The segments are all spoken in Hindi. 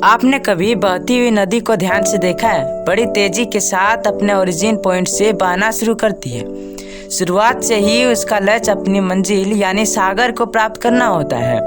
आपने कभी बहती हुई नदी को ध्यान से देखा है? बड़ी तेजी के साथ अपने ओरिजिन पॉइंट से बहना शुरू करती है। शुरुआत से ही उसका लक्ष्य अपनी मंजिल यानी सागर को प्राप्त करना होता है।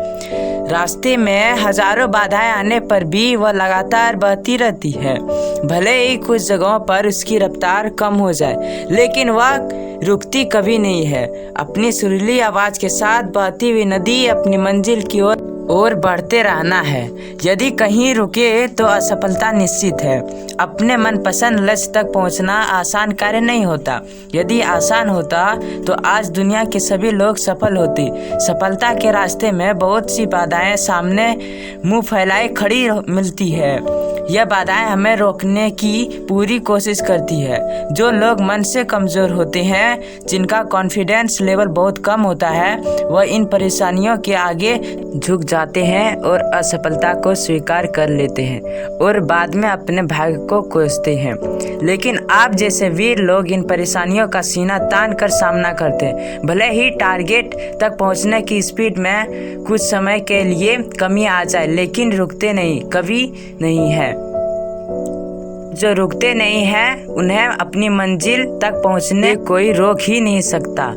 रास्ते में हजारों बाधाएं आने पर भी वह लगातार बहती रहती है। भले ही कुछ जगहों पर उसकी रफ्तार कम हो जाए, लेकिन वह रुकती कभी नहीं है। अपनी सुरीली आवाज के साथ बहती हुई नदी अपनी मंजिल की ओर बढ़ते रहना है। यदि कहीं रुके तो असफलता निश्चित है। अपने मनपसंद लक्ष्य तक पहुंचना आसान कार्य नहीं होता। यदि आसान होता तो आज दुनिया के सभी लोग सफल होते। सफलता के रास्ते में बहुत सी बाधाएं सामने मुंह फैलाए खड़ी मिलती है। यह बाधाएं हमें रोकने की पूरी कोशिश करती है। जो लोग मन से कमज़ोर होते हैं, जिनका कॉन्फिडेंस लेवल बहुत कम होता है, वह इन परेशानियों के आगे झुक जाते हैं और असफलता को स्वीकार कर लेते हैं और बाद में अपने भाग्य को कोसते हैं। लेकिन आप जैसे वीर लोग इन परेशानियों का सीना तान कर सामना करते हैं। भले ही टारगेट तक पहुंचने की स्पीड में कुछ समय के लिए कमी आ जाए, लेकिन रुकते नहीं, कभी नहीं है। जो रुकते नहीं हैं, उन्हें अपनी मंजिल तक पहुंचने कोई रोक ही नहीं सकता।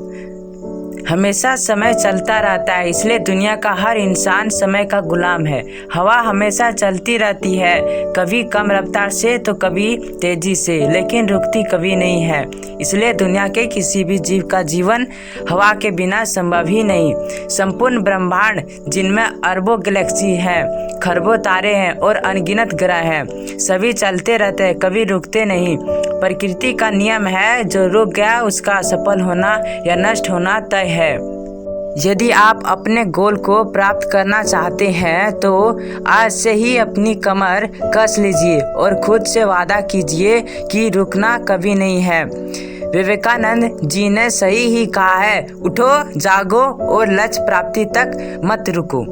हमेशा समय चलता रहता है, इसलिए दुनिया का हर इंसान समय का गुलाम है। हवा हमेशा चलती रहती है, कभी कम रफ्तार से तो कभी तेजी से, लेकिन रुकती कभी नहीं है। इसलिए दुनिया के किसी भी जीव का जीवन हवा के बिना संभव ही नहीं। संपूर्ण ब्रह्मांड, जिनमें अरबों गैलेक्सी हैं, खरबों तारे हैं और अनगिनत ग्रह हैं, सभी चलते रहते हैं, कभी रुकते नहीं। प्रकृति का नियम है, जो रुक गया उसका असफल होना या नष्ट होना तय है। यदि आप अपने गोल को प्राप्त करना चाहते हैं तो आज से ही अपनी कमर कस लीजिए और खुद से वादा कीजिए कि रुकना कभी नहीं है। विवेकानंद जी ने सही ही कहा है, उठो, जागो और लक्ष्य प्राप्ति तक मत रुको।